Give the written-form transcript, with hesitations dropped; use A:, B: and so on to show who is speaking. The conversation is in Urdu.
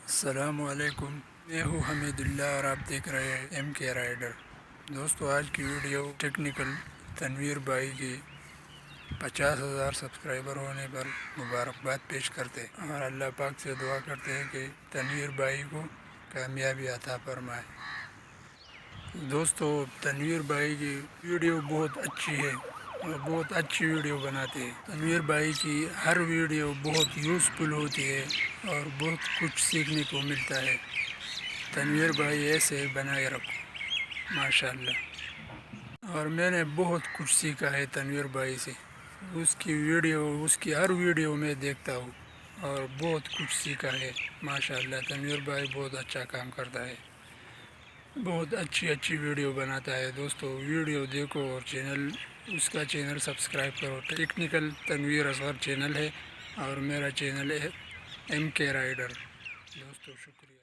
A: السلام علیکم، میں ہوں حمید اللہ اور آپ دیکھ رہے ہیں ایم کے رائڈر۔ دوستو، آج کی ویڈیو ٹیکنیکل تنویر بھائی کی 50,000 سبسکرائبر ہونے پر مبارکباد پیش کرتے اور اللہ پاک سے دعا کرتے ہیں کہ تنویر بھائی کو کامیابی عطا فرمائے۔ دوستو، تنویر بھائی کی ویڈیو بہت اچھی ہے اور بہت اچھی ویڈیو بناتے ہیں۔ تنویر بھائی کی ہر ویڈیو بہت یوزفل ہوتی ہے اور بہت کچھ سیکھنے کو ملتا ہے۔ تنویر بھائی ایسے بنائے رکھو، ماشاءاللہ۔ اور میں نے بہت کچھ سیکھا ہے تنویر بھائی سے، اس کی ہر ویڈیو میں دیکھتا ہوں اور بہت کچھ سیکھا ہے، ماشاءاللہ۔ تنویر بھائی بہت اچھا کام کرتا ہے، بہت اچھی ویڈیو بناتا ہے۔ دوستو، ویڈیو دیکھو اور اس کا چینل سبسکرائب کرو۔ ٹیکنیکل تنویر اصغر چینل ہے اور میرا چینل ہے ایم کے رائڈر۔ دوستو، شکریہ۔